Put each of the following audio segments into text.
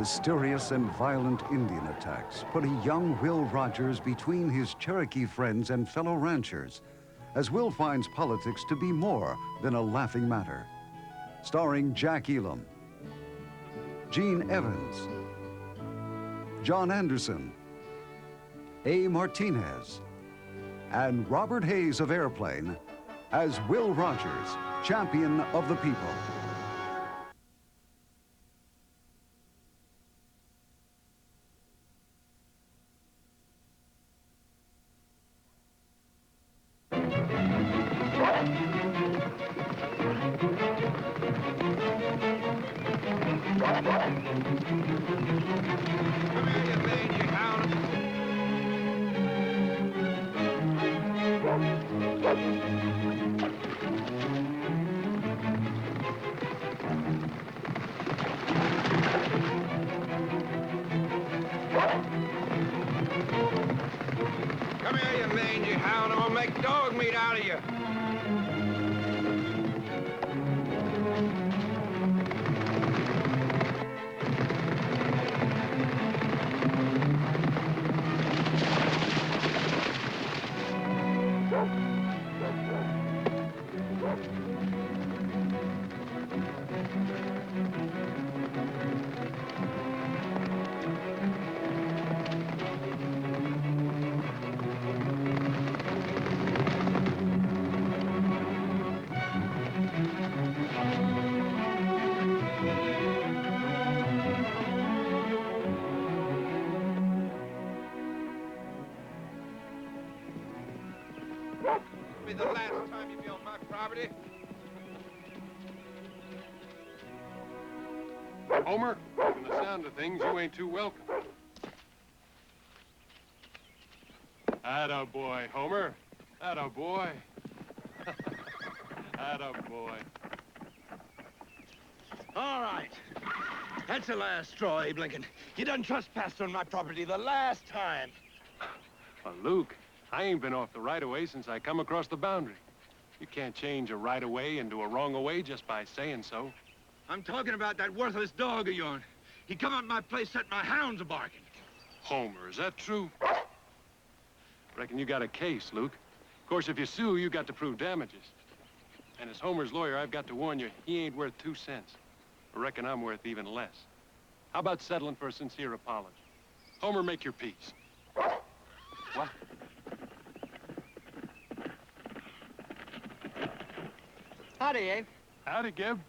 Mysterious and violent Indian attacks put a young Will Rogers between his Cherokee friends and fellow ranchers, as Will finds politics to be more than a laughing matter. Starring Jack Elam, Gene Evans, John Anderson, A. Martinez, and Robert Hayes of Airplane as Will Rogers, champion of the people. Come here, you mangy hound. I'm gonna make dog meat out of you. Be the last time you be on my property. Homer, from the sound of things, you ain't too welcome. Atta boy, Homer. Atta boy. Atta boy. All right. That's the last straw, Abe Lincoln. You done trespassed on my property the last time. Well, Luke, I ain't been off the right-of-way since I come across the boundary. You can't change a right-of-way into a wrong-of-way just by saying so. I'm talking about that worthless dog of yours. He come up my place, set my hounds a-barking. Homer, is that true? Reckon you got a case, Luke. Of course, if you sue, you got to prove damages. And as Homer's lawyer, I've got to warn you, he ain't worth 2 cents. I reckon I'm worth even less. How about settling for a sincere apology? Homer, make your peace. What? Howdy, Abe. Howdy, Gib.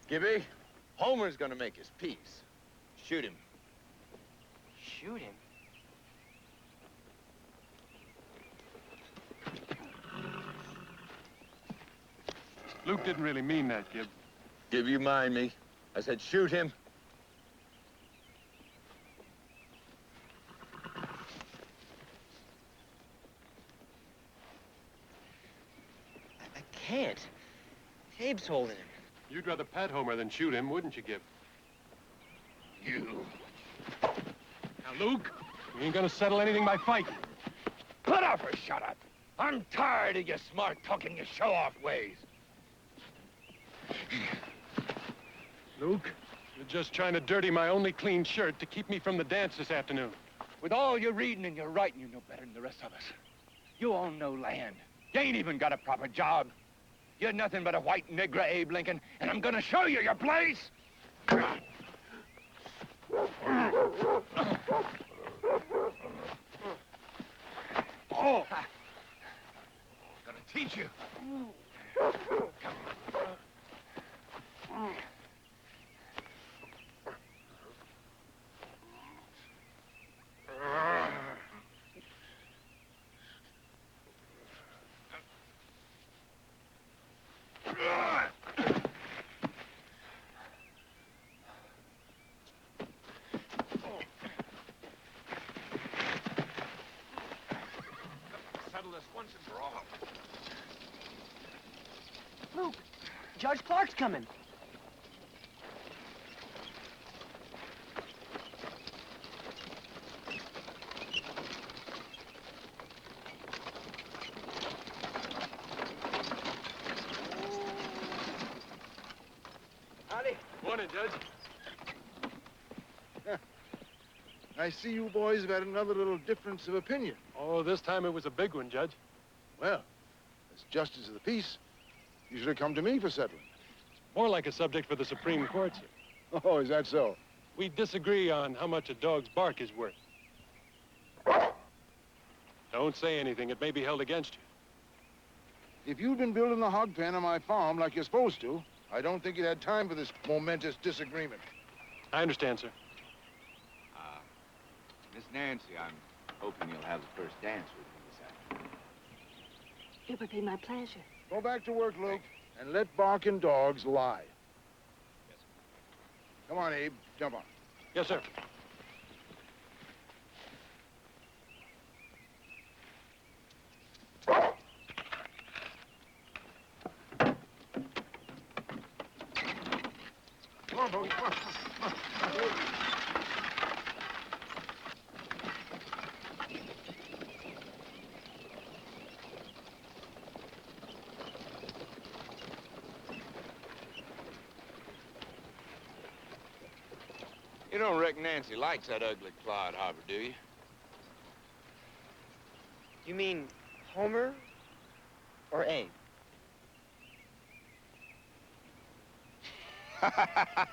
Gibby, Homer's gonna make his peace. Shoot him. Shoot him? Luke didn't really mean that, Gib. Gib, you mind me? I said shoot him. I can't. Abe's holding him. You'd rather pet Homer than shoot him, wouldn't you, Gib? You. Now, Luke, we ain't gonna settle anything by fighting. Put up or shut up. I'm tired of your smart-talking, your show-off ways. Luke, you're just trying to dirty my only clean shirt to keep me from the dance this afternoon. With all your reading and your writing, you know better than the rest of us. You own no land. You ain't even got a proper job. You're nothing but a white nigger, Abe Lincoln, and I'm gonna show you your place. Oh! Gonna teach you. Come. Settle this once and for all. Luke, Judge Clark's coming. Howdy. Morning, Judge. I see you boys have had another little difference of opinion. Oh, this time it was a big one, Judge. Well, as justice of the peace, you should have come to me for settling. More like a subject for the Supreme Court, sir. Oh, is that so? We disagree on how much a dog's bark is worth. Don't say anything. It may be held against you. If you'd been building the hog pen on my farm like you're supposed to, I don't think you'd had time for this momentous disagreement. I understand, sir. Miss Nancy, I'm hoping you'll have the first dance with me this afternoon. It would be my pleasure. Go back to work, Luke, and let barking dogs lie. Yes, sir. Come on, Abe. Jump on. Yes, sir. Come on, Bogey. Come on. Come on. You don't reckon Nancy likes that ugly Clyde Harbor, do you? You mean Homer or Abe? I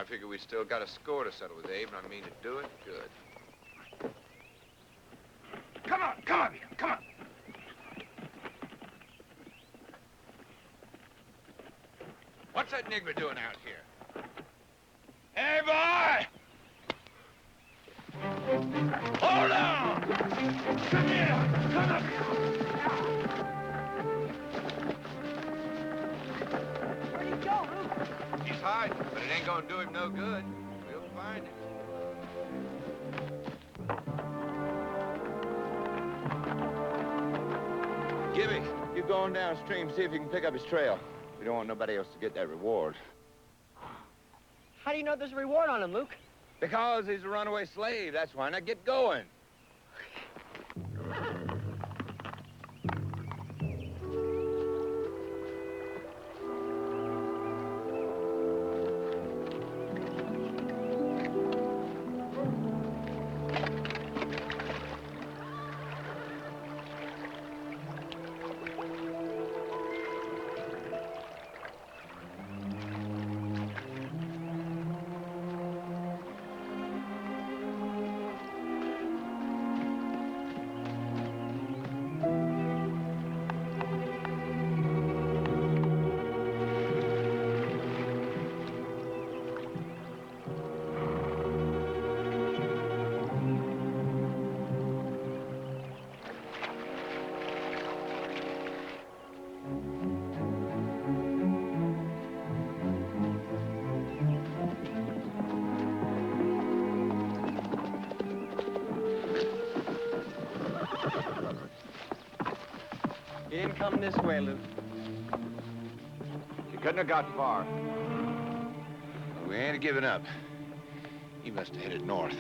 figure we still got a score to settle with Abe, and I mean to do it good. Come on, come on! What's that nigger doing out here? Hey, boy! Hold on! Come here! Come up here! Where'd he go, Luke? He's hiding, but it ain't gonna do him no good. We'll find him. Gibby, you go on downstream, see if you can pick up his trail. We don't want nobody else to get that reward. How do you know there's a reward on him, Luke? Because he's a runaway slave, that's why. Now get going. He didn't come this way, Luke. He couldn't have got far. We ain't giving up. He must have headed north.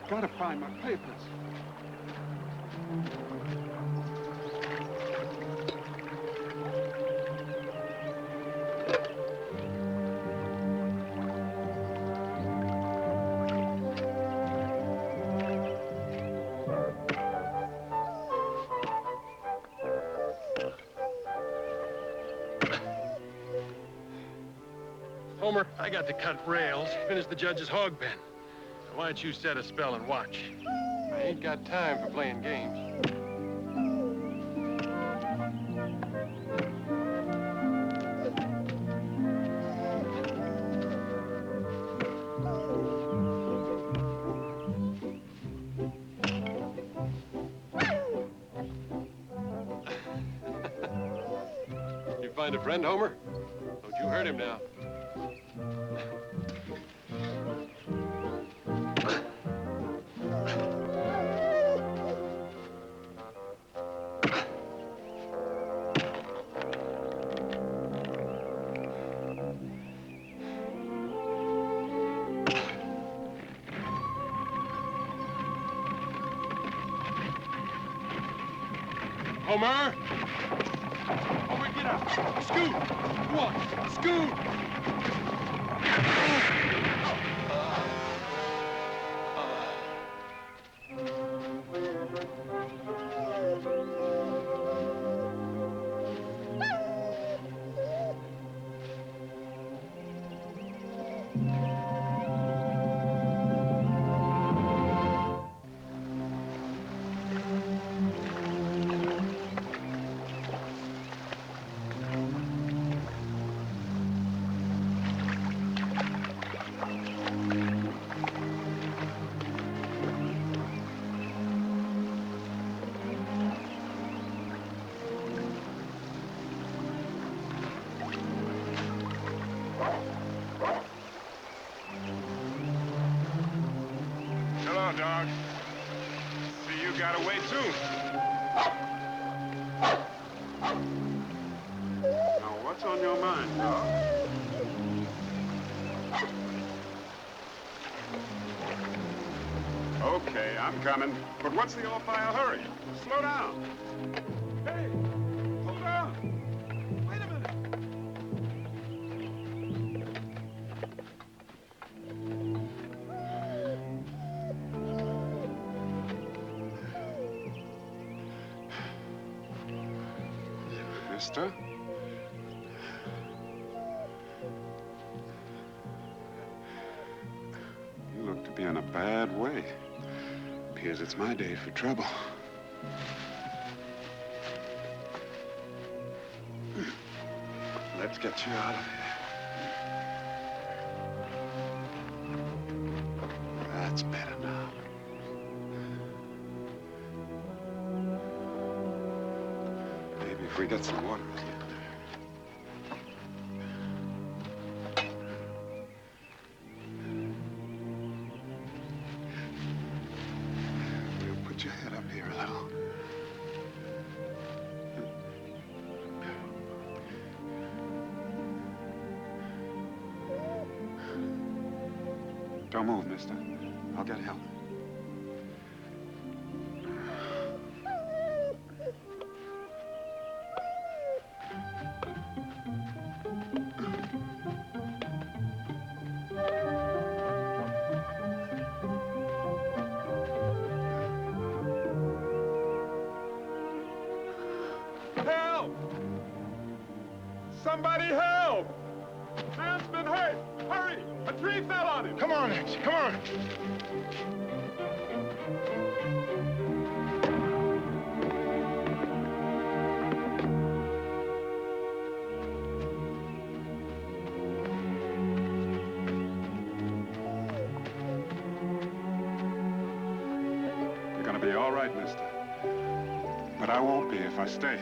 Gotta find my papers. Homer, I got to cut rails, finish the judge's hog pen. Now, why don't you set a spell and watch? I ain't got time for playing games. You find a friend, Homer? Don't you hurt him now. Homer! Homer, get up! Scoot! What? Scoot! Hello, dog. See, you got away, too. Now, what's on your mind, dog? Okay, I'm coming. But what's the all-fire hurry? Slow down. Hey, hold on. Wait a minute. Mister? You look to be in a bad way. Appears it's my day for trouble. Let's get you out of here. That's better now. Maybe if we get some water again. We'll put your head up here a little. Don't move, mister. I'll get help. Help! Somebody help! Man's been hurt! Hurry! A tree fell on him! Come on, Nancy, come on. You're gonna be all right, mister. But I won't be if I stay.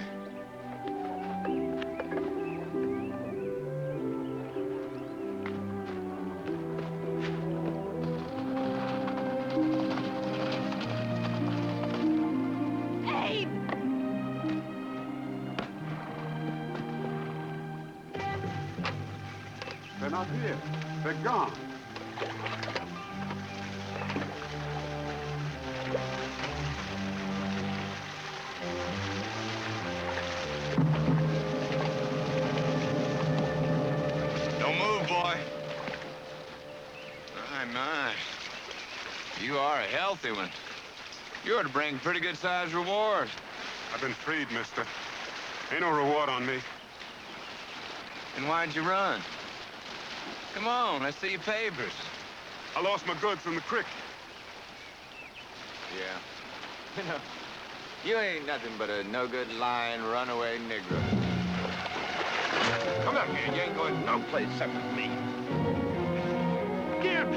Abe! They're not here. They're gone. Don't move, boy. My. You are a healthy one. You ought to bring pretty good sized reward. I've been freed, mister. Ain't no reward on me. Then why'd you run? Come on, let's see your papers. I lost my goods in the creek. Yeah. You know, you ain't nothing but a no-good, lying, runaway Negro. Come on, man. You ain't going no place except with me. Gimp!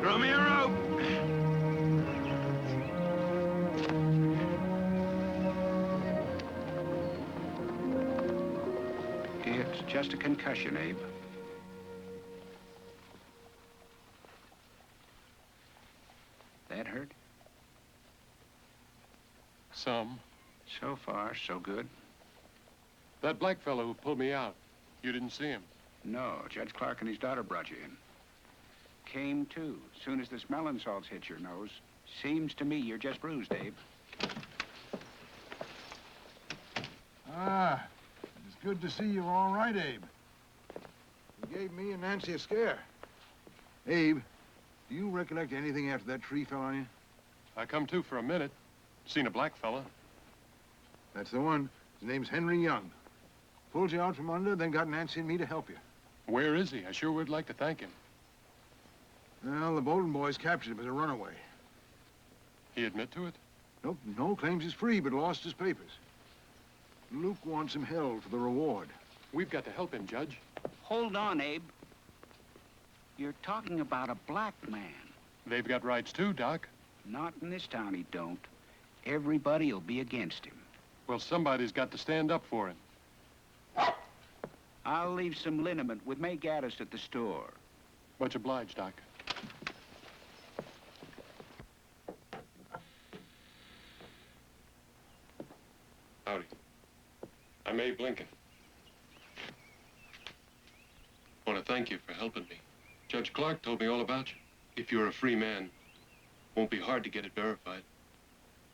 Throw me a rope! It's just a concussion, Abe. That hurt? Some. So far, so good. That black fellow who pulled me out, you didn't see him? No, Judge Clark and his daughter brought you in. Came to, soon as the smelling salts hit your nose. Seems to me you're just bruised, Abe. good to see you're all right, Abe. You gave me and Nancy a scare. Abe, do you recollect anything after that tree fell on you? I come to for a minute. Seen a black fella. That's the one. His name's Henry Young. Pulled you out from under, then got Nancy and me to help you. Where is he? I sure would like to thank him. Well, the Bolton boys captured him as a runaway. He admit to it? Nope, no, claims he's free, but lost his papers. Luke wants him held for the reward. We've got to help him, Judge. Hold on, Abe. You're talking about a black man. They've got rights too, Doc. Not in this town, he don't. Everybody'll be against him. Well, somebody's got to stand up for him. I'll leave some liniment with May Gaddis at the store. Much obliged, Doc. Howdy. I'm Abe Lincoln. I want to thank you for helping me. Judge Clark told me all about you. If you're a free man, won't be hard to get it verified.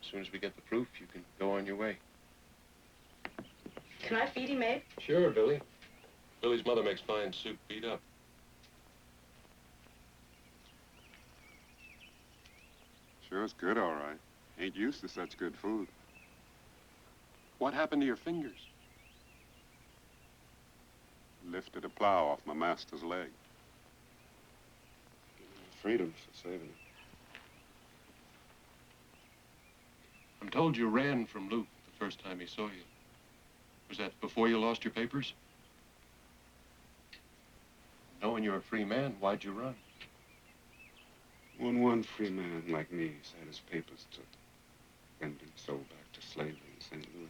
As soon as we get the proof, you can go on your way. Can I feed him, Abe? Sure, Billy. Billy's mother makes fine soup, beat up. Sure, it's good, all right. Ain't used to such good food. What happened to your fingers? Lifted a plow off my master's leg. Freedom for saving him. I'm told you ran from Luke the first time he saw you. Was that before you lost your papers? Knowing you're a free man, why'd you run? When one free man like me had his papers took and been sold back to slavery in St. Louis,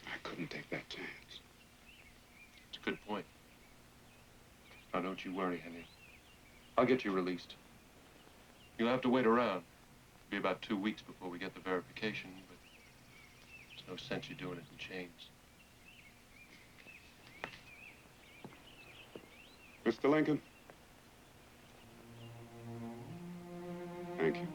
I couldn't take that chance. It's a good point. Now, don't you worry, Henry. I'll get you released. You'll have to wait around. It'll be about 2 weeks before we get the verification, but there's no sense you doing it in chains. Mr. Lincoln? Thank you.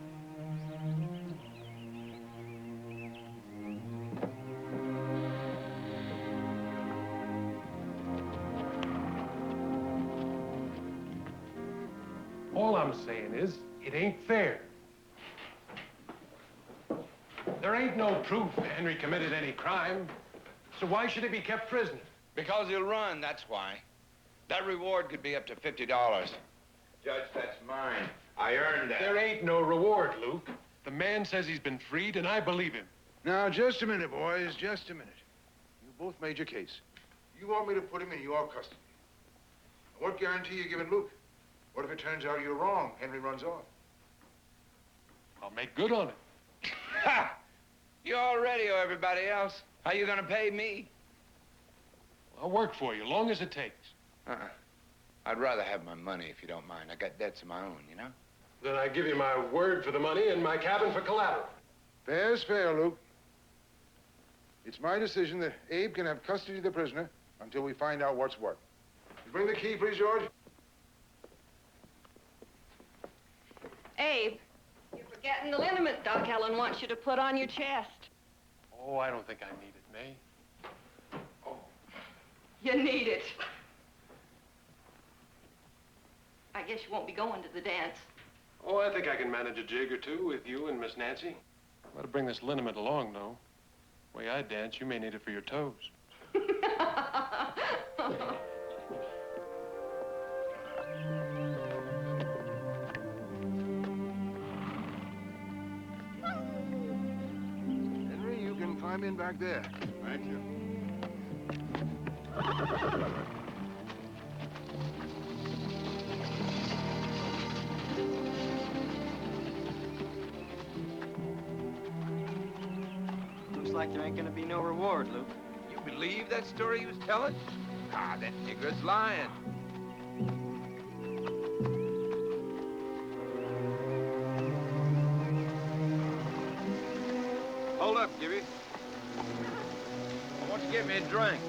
All I'm saying is, it ain't fair. There ain't no proof Henry committed any crime, so why should he be kept prisoner? Because he'll run, that's why. That reward could be up to $50. Judge, that's mine. I earned that. There ain't no reward, Luke. The man says he's been freed, and I believe him. Now, just a minute, boys, just a minute. You both made your case. You want me to put him in your custody. What guarantee you giving Luke? What if it turns out you're wrong? Henry runs off. I'll make good on it. Ha! You already owe everybody else. How you gonna pay me? I'll work for you, long as it takes. I'd rather have my money, if you don't mind. I got debts of my own, you know? Then I give you my word for the money and my cabin for collateral. Fair's fair, Luke. It's my decision that Abe can have custody of the prisoner until we find out what's what. You bring the key, please, George. Abe, you're forgetting the liniment Doc Ellen wants you to put on your chest. Oh, I don't think I need it, May. You need it. I guess you won't be going to the dance. Oh, I think I can manage a jig or two with you and Miss Nancy. Got to bring this liniment along, though. The way I dance, you may need it for your toes. Henry, you can climb in back there. Thank you. Looks like there ain't gonna be no reward, Luke. You believe that story he was telling? Ah, that nigger's lying. Hold up, Gibby. I want you to get me a drink.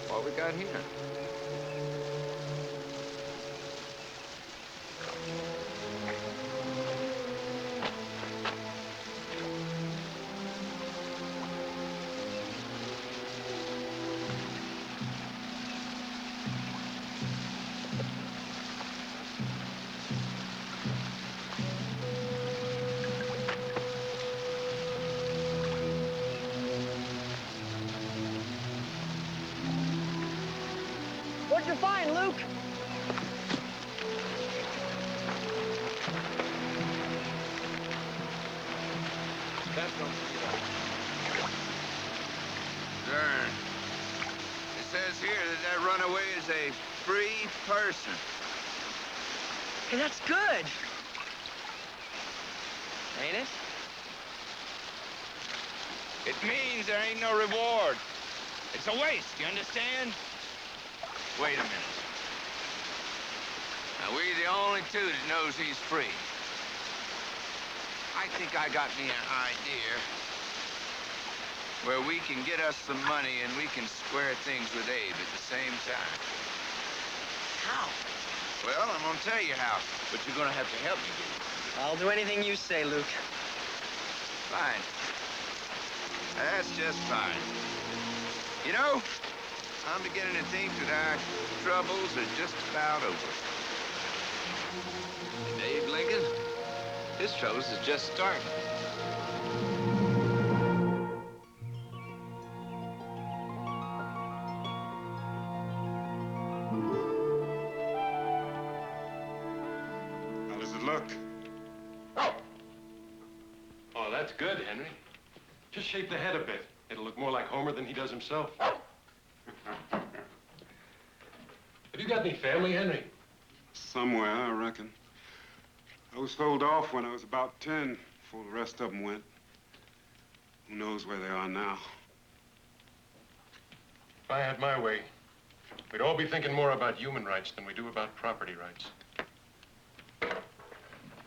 What we got here? What'd you find, Luke? Sir, it says here that runaway is a free person. Hey, that's good. Ain't it? It means there ain't no reward. It's a waste, you understand? Wait a minute. Now, we're the only two that knows he's free. I think I got me an idea where we can get us some money and we can square things with Abe at the same time. How? Well, I'm gonna tell you how, but you're gonna have to help me get it. I'll do anything you say, Luke. Fine. That's just fine. You know, I'm beginning to think that our troubles are just about over. And Abe Lincoln, his troubles is just starting. How does it look? Oh, that's good, Henry. Just shape the head a bit. It'll look more like Homer than he does himself. Have you got any family, Henry? Somewhere, I reckon. I was told off when I was about 10 before the rest of them went. Who knows where they are now? If I had my way, we'd all be thinking more about human rights than we do about property rights.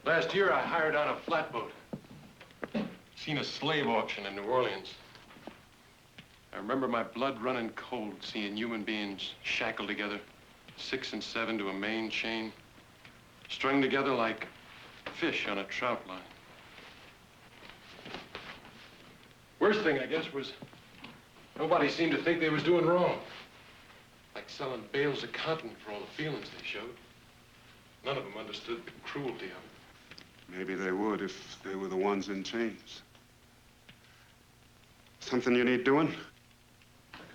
Last year, I hired on a flatboat. Seen a slave auction in New Orleans. I remember my blood running cold seeing human beings shackled together, 6 and 7 to a main chain, strung together like fish on a trout line. Worst thing, I guess, was nobody seemed to think they was doing wrong. Like selling bales of cotton for all the feelings they showed. None of them understood the cruelty of it. Maybe they would if they were the ones in chains. Something you need doing?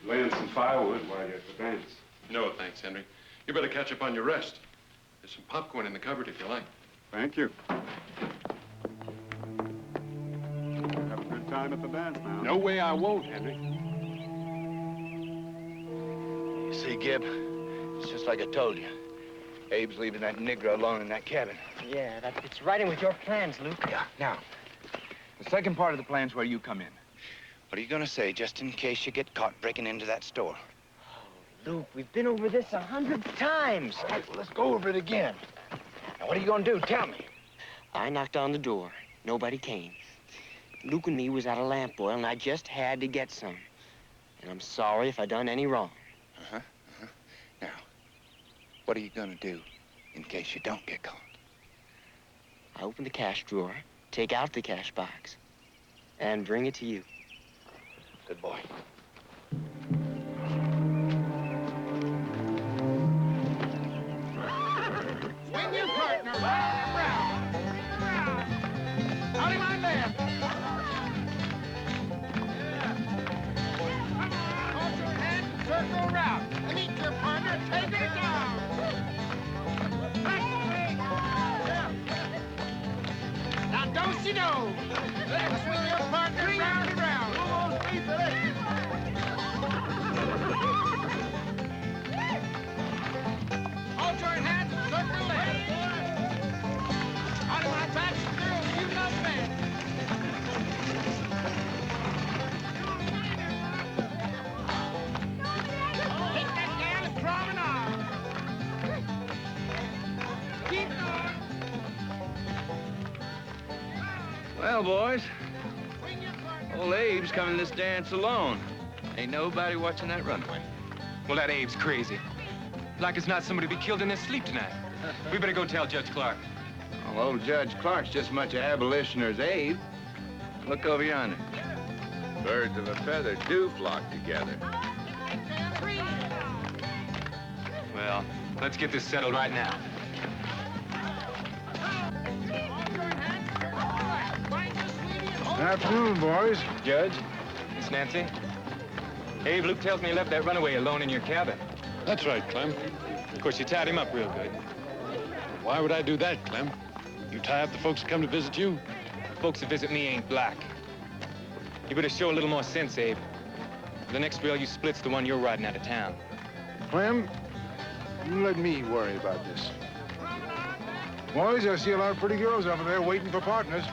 Lay in some firewood while you're at the dance. No, thanks, Henry. You better catch up on your rest. There's some popcorn in the cupboard if you like. Thank you. Have a good time at the dance now. No way I won't, Henry. You see, Gib, it's just like I told you. Abe's leaving that Negro alone in that cabin. Yeah, it's right in with your plans, Luke. Yeah, now, the second part of the plan's where you come in. What are you gonna say, just in case you get caught breaking into that store? Luke, we've been over this 100 times. All right, well, let's go over it again. Now, what are you gonna do? Tell me. I knocked on the door. Nobody came. Luke and me was out of lamp oil, and I just had to get some. And I'm sorry if I done any wrong. Now, what are you gonna do in case you don't get caught? I open the cash drawer, take out the cash box, and bring it to you. Good boy. Swing your partner round and round. Howdy, my man. Hold your hands and circle around. And meet your partner taking it down. Now, don't you know? Swing your partner round and round. Hold your hands and circle left. Out of my back, girl, you love man. Take that gal and crawling on. Keep going. Well, boys, old Abe's coming to this dance alone. Ain't nobody watching that runway. Well, that Abe's crazy. Like it's not somebody to be killed in their sleep tonight. We better go tell Judge Clark. Well, old Judge Clark's just as much an abolitioner as Abe. Look over yonder. Birds of a feather do flock together. Well, let's get this settled right now. Afternoon, boys. Judge, Miss Nancy. Abe, Luke tells me you left that runaway alone in your cabin. That's right, Clem. Of course, you tied him up real good. Why would I do that, Clem? You tie up the folks who come to visit you? Folks that visit me ain't black. You better show a little more sense, Abe. The next rail you split's the one you're riding out of town. Clem, you let me worry about this. Boys, I see a lot of pretty girls over there waiting for partners.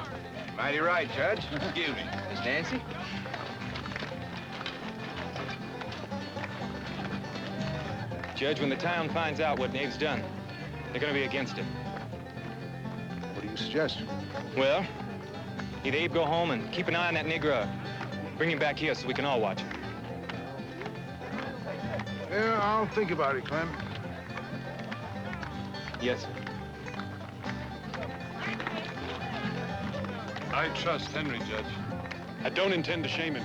Mighty right, Judge. Excuse me. Miss Nancy? Judge, when the town finds out what Abe's done, they're gonna be against him. What do you suggest? Well, either Abe go home and keep an eye on that nigger, or bring him back here so we can all watch him. Yeah, I'll think about it, Clem. Yes, sir. I trust Henry, Judge. I don't intend to shame him.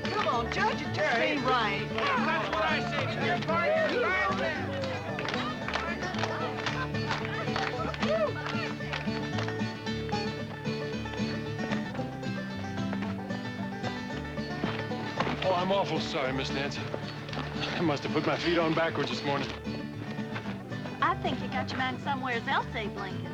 Come on, Judge, it just ain't right. That's what I say to your party. Oh, I'm awful sorry, Miss Nancy. I must have put my feet on backwards this morning. I think you got your mind somewhere else, Abe Lincoln.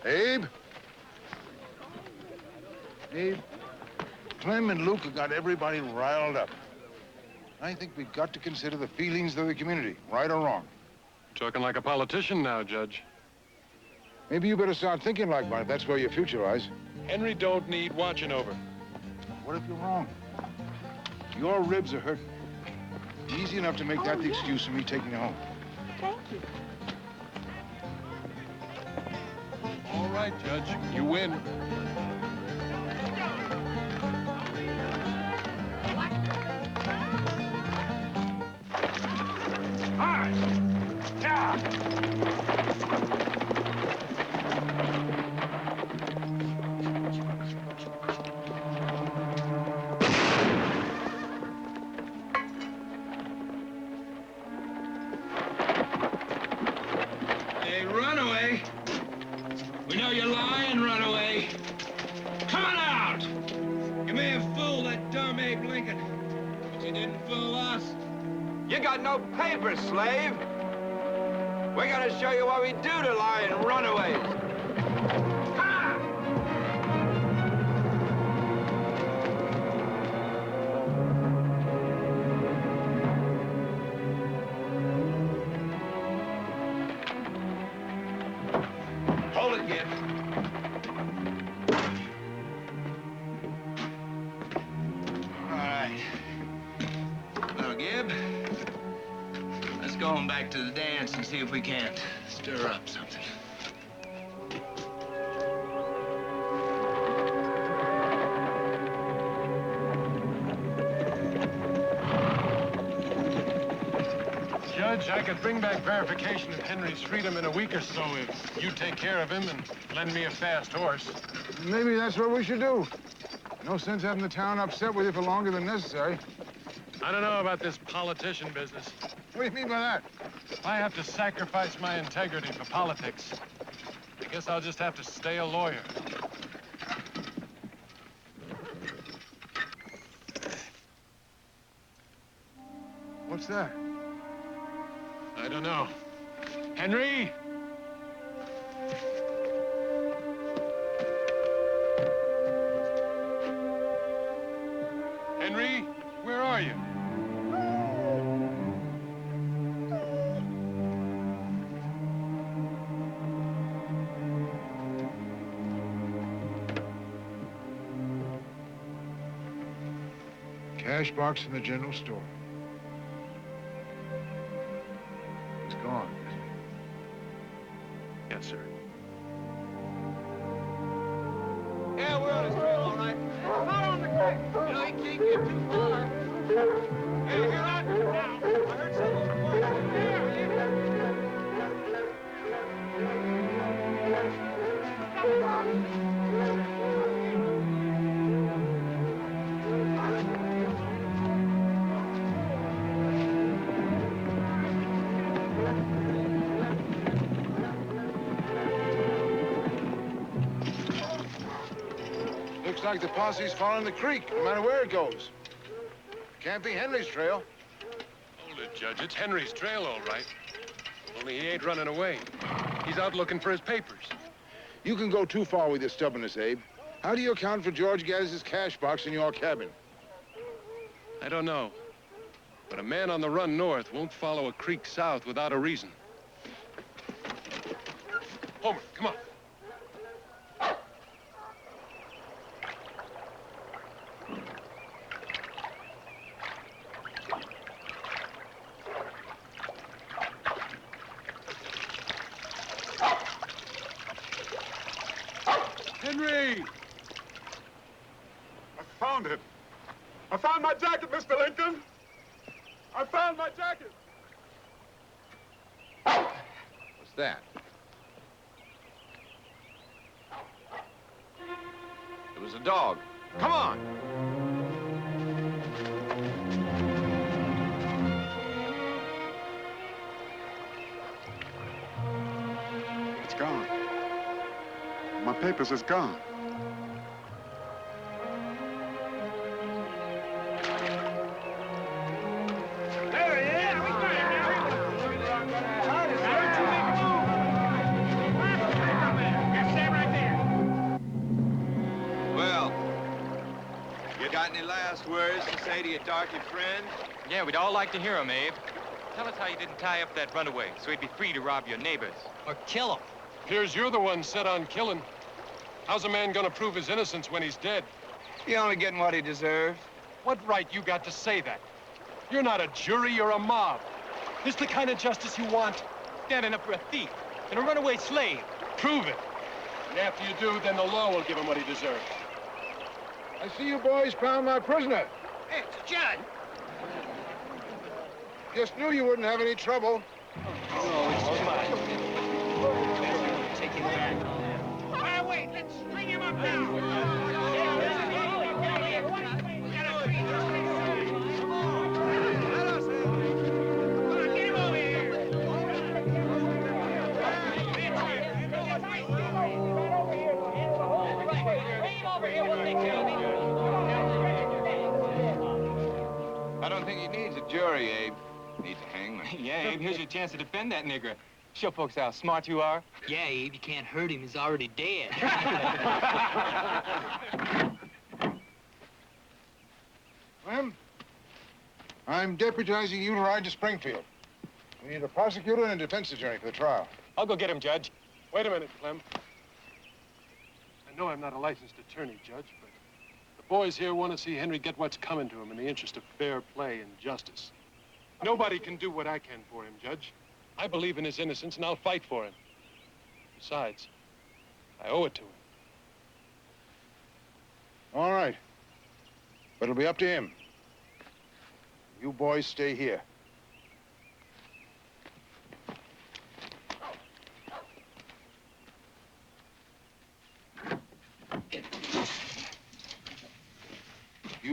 Abe? Abe, Clem and Luke have got everybody riled up. I think we've got to consider the feelings of the community, right or wrong. Talking like a politician now, Judge. Maybe you better start thinking like one if that's where your future lies. Henry don't need watching over. What if you're wrong? Your ribs are hurting. Easy enough to make that the excuse for me taking you home. Thank you. All right, Judge. You win. Hey, runaway. We know you're lying, runaway. Come on out! You may have fooled that dumb Abe Lincoln, but you didn't fool us. You got no papers, slave. We're gonna show you what we do to lying runaways. Hold it, Gib. All right. Well, Gib, let's go on back to the dance and see if we can't stir up something. Judge, I could bring back verification of Henry's freedom in a week or so if you take care of him and lend me a fast horse. Maybe that's what we should do. No sense having the town upset with you for longer than necessary. I don't know about this politician business. What do you mean by that? I have to sacrifice my integrity for politics. I guess I'll just have to stay a lawyer. What's that? I don't know. Henry! Henry, where are you? Cash box in the general store. It's gone, isn't it? Yes, sir. Yeah, we're on his trail, all right. Not on the creek. You know, he can't get too far. Hey, you're out now. I heard someone. Looks like the posse's following the creek, no matter where it goes. Can't be Henry's trail. Hold it, Judge. It's Henry's trail, all right. Only he ain't running away. He's out looking for his papers. You can go too far with your stubbornness, Abe. How do you account for George Gaddis's cash box in your cabin? I don't know. But a man on the run north won't follow a creek south without a reason. Homer, come on. Henry! I found it. I found my jacket, Mr. Lincoln. I found my jacket. What's that? It was a dog. Come on. It's gone. My papers is gone. There he is. We got him now. Just stay right there. Well, you got any last words to say to your darky friend? Yeah, we'd all like to hear him, Abe. Tell us how you didn't tie up that runaway so he'd be free to rob your neighbors. Or kill him. Appears you're the one set on killing. How's a man gonna prove his innocence when he's dead? He only getting what he deserves. What right you got to say that? You're not a jury, you're a mob. This the kind of justice you want? Standing up for a thief and a runaway slave. Prove it. And after you do, then the law will give him what he deserves. I see you boys found my prisoner. Hey, it's a judge. Just knew you wouldn't have any trouble. Take him back. Hey, wait, let's string him up now. I don't think he needs a jury, Abe. Needs a hangman. Yeah, Abe, here's your chance to defend that nigger. Show folks how smart you are. Yeah, Abe, you can't hurt him. He's already dead. Clem, I'm deputizing you to ride to Springfield. We need a prosecutor and a defense attorney for the trial. I'll go get him, Judge. Wait a minute, Clem. I know I'm not a licensed attorney, Judge, but the boys here want to see Henry get what's coming to him in the interest of fair play and justice. Nobody can do what I can for him, Judge. I believe in his innocence, and I'll fight for him. Besides, I owe it to him. All right. But it'll be up to him. You boys stay here.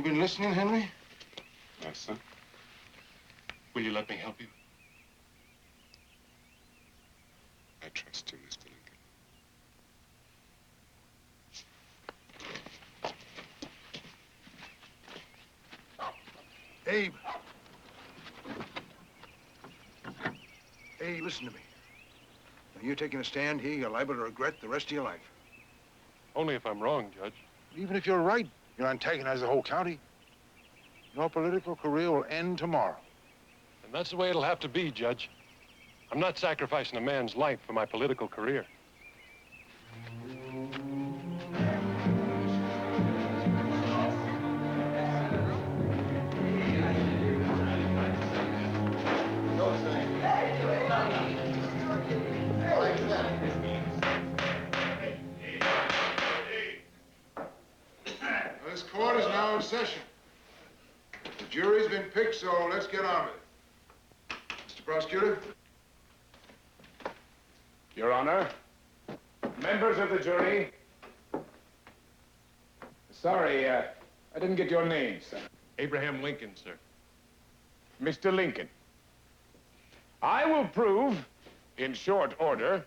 You been listening, Henry? Yes, sir. Will you let me help you? I trust you, Mr. Lincoln. Abe. Hey, listen to me. Now, you're taking a stand here, you're liable to regret the rest of your life. Only if I'm wrong, Judge. Even if you're right, you'll antagonize the whole county. Your political career will end tomorrow. And that's the way it'll have to be, Judge. I'm not sacrificing a man's life for my political career. This court is now in session. The jury's been picked, so let's get on with it. Mr. Prosecutor? Your Honor, members of the jury. Sorry, I didn't get your name, sir. Abraham Lincoln, sir. Mr. Lincoln, I will prove, in short order,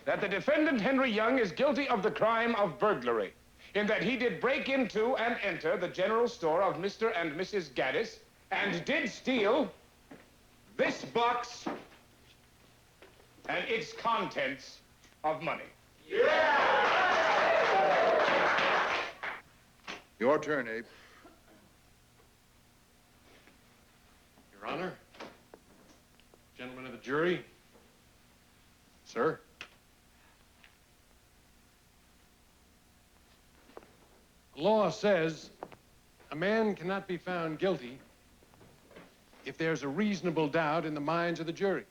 that the defendant, Henry Young, is guilty of the crime of burglary, in that he did break into and enter the general store of Mr. and Mrs. Gaddis and did steal this box and its contents of money. Your turn, Abe. Your Honor, gentlemen of the jury, sir. The law says a man cannot be found guilty if there's a reasonable doubt in the minds of the jury.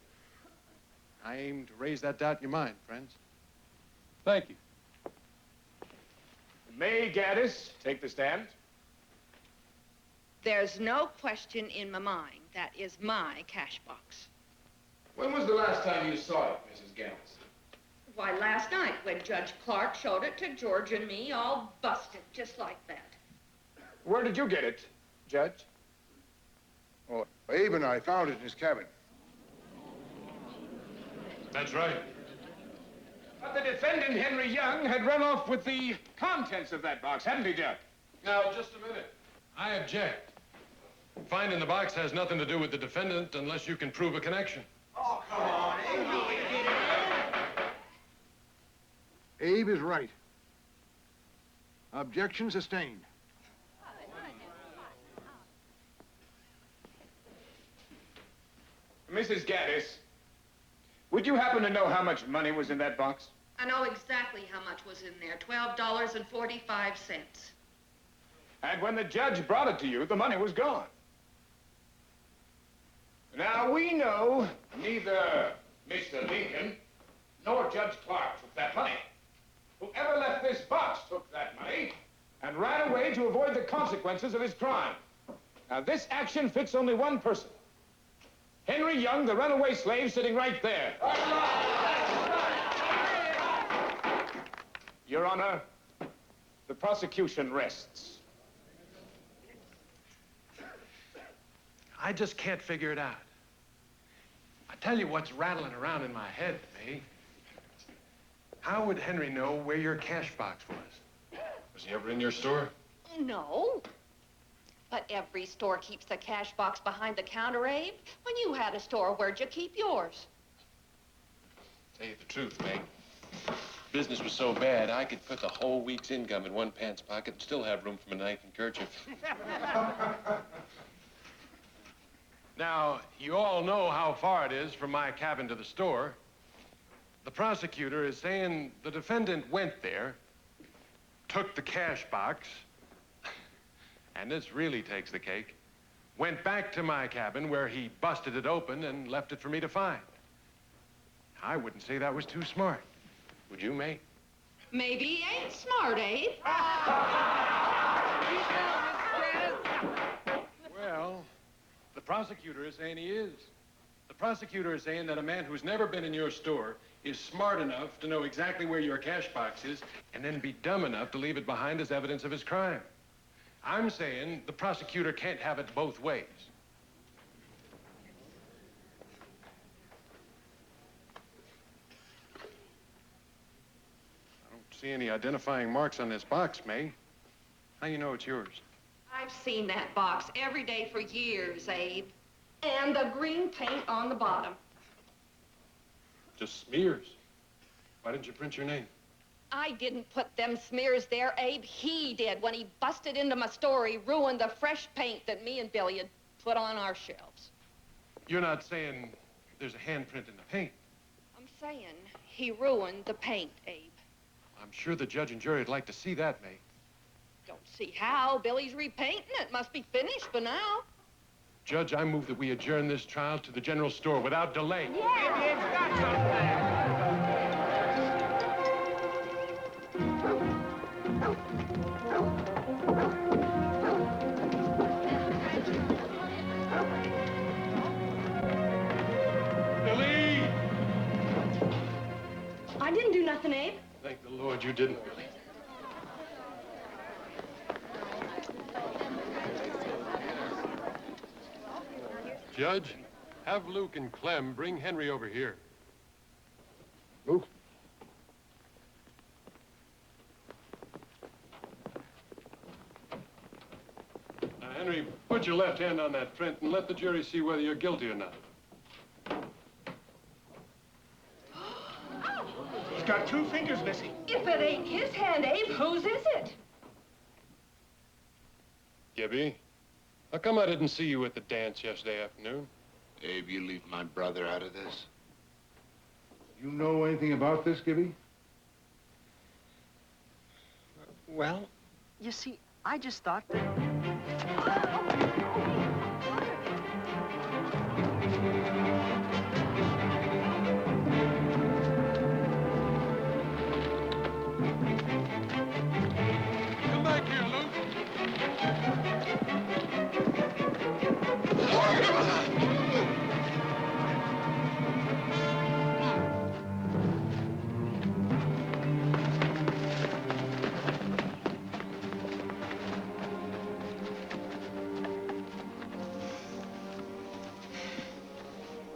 I aim to raise that doubt in your mind, friends. Thank you. May Gaddis take the stand. There's no question in my mind. That is my cash box. When was the last time you saw it, Mrs. Gaddis? Why, last night when Judge Clark showed it to George and me, all busted, just like that. Where did you get it, Judge? Oh, Abe and I found it in his cabin. That's right. But the defendant, Henry Young, had run off with the contents of that box, hadn't he, Judge? Now, just a minute. I object. Finding the box has nothing to do with the defendant unless you can prove a connection. Oh, come on, Abe. Abe is right. Objection sustained. Mrs. Gaddis, would you happen to know how much money was in that box? I know exactly how much was in there, $12.45. And when the judge brought it to you, the money was gone. Now, we know neither Mr. Lincoln nor Judge Clark took that money. Whoever left this box took that money and ran away to avoid the consequences of his crime. Now, this action fits only one person. Henry Young, the runaway slave, sitting right there. Your Honor, the prosecution rests. I just can't figure it out. I tell you what's rattling around in my head, May. How would Henry know where your cash box was? Was he ever in your store? No. But every store keeps the cash box behind the counter, Abe. When you had a store, where'd you keep yours? Tell you the truth, May. Business was so bad, I could put the whole week's income in one pants pocket and still have room for my knife and kerchief. Now, you all know how far it is from my cabin to the store. The prosecutor is saying the defendant went there, took the cash box, and this really takes the cake, went back to my cabin where he busted it open and left it for me to find. I wouldn't say that was too smart. Would you, May? Maybe he ain't smart, Abe. Well, the prosecutor is saying he is. The prosecutor is saying that a man who's never been in your store is smart enough to know exactly where your cash box is and then be dumb enough to leave it behind as evidence of his crime. I'm saying the prosecutor can't have it both ways. I don't see any identifying marks on this box, May. How you know it's yours? I've seen that box every day for years, Abe. And the green paint on the bottom. Just smears. Why didn't you print your name? I didn't put them smears there, Abe. He did when he busted into my store. He ruined the fresh paint that me and Billy had put on our shelves. You're not saying there's a handprint in the paint? I'm saying he ruined the paint, Abe. I'm sure the judge and jury would like to see that, May. Don't see how. Billy's repainting it. Must be finished by now. Judge, I move that we adjourn this trial to the general store without delay. Billy! I didn't do nothing, Abe. Thank the Lord you didn't, Billy. Judge, have Luke and Clem bring Henry over here. Luke? Now, Henry, put your left hand on that print and let the jury see whether you're guilty or not. He's got 2 fingers missing. If it ain't his hand, Abe, whose is it? Gibby, how come I didn't see you at the dance yesterday afternoon? Abe, you leave my brother out of this. You know anything about this, Gibby? Well, you see, I just thought that... Come back here, Luke.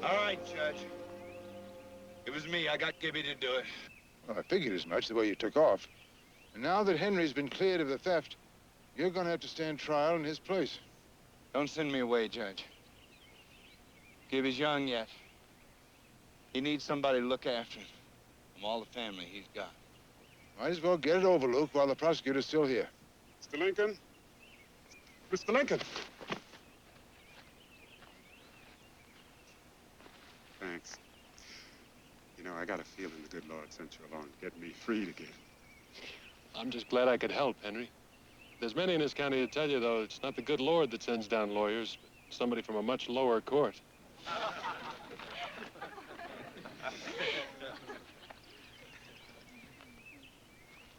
All right, Judge. It was me. I got Gibby to do it. Well, I figured as much the way you took off. And now that Henry's been cleared of the theft, you're going to have to stand trial in his place. Don't send me away, Judge. Gibby's young yet. He needs somebody to look after him. From all the family he's got. Might as well get it over, Luke, while the prosecutor's still here. Mr. Lincoln? Mr. Lincoln! Thanks. You know, I got a feeling the good Lord sent you along to get me freed again. I'm just glad I could help, Henry. There's many in this county that tell you, though, it's not the good Lord that sends down lawyers, but somebody from a much lower court.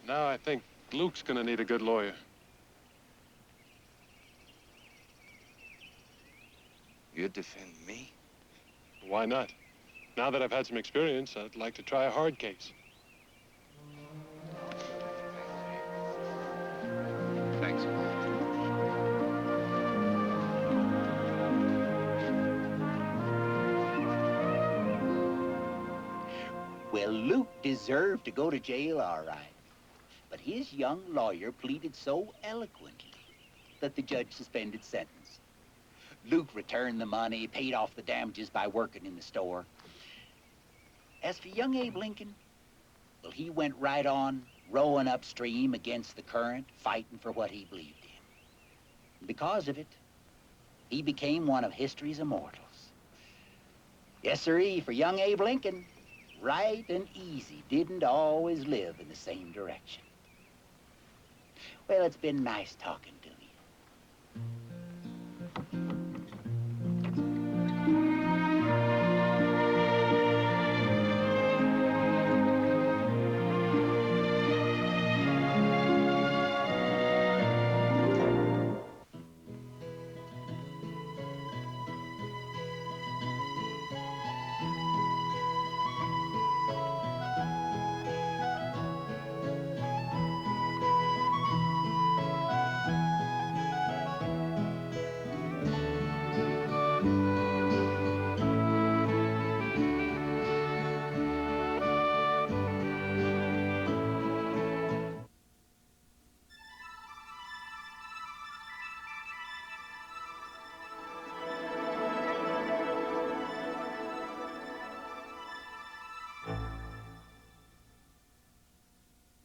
Now I think Luke's gonna need a good lawyer. You'd defend me? Why not? Now that I've had some experience, I'd like to try a hard case. Thanks. Well, Luke deserved to go to jail, all right. But his young lawyer pleaded so eloquently that the judge suspended sentence. Luke returned the money, paid off the damages by working in the store. As for young Abe Lincoln, well, he went right on rowing upstream against the current, fighting for what he believed in. Because of it, he became one of history's immortals. Yes, sirree, for young Abe Lincoln, right and easy didn't always live in the same direction. Well, it's been nice talking to you.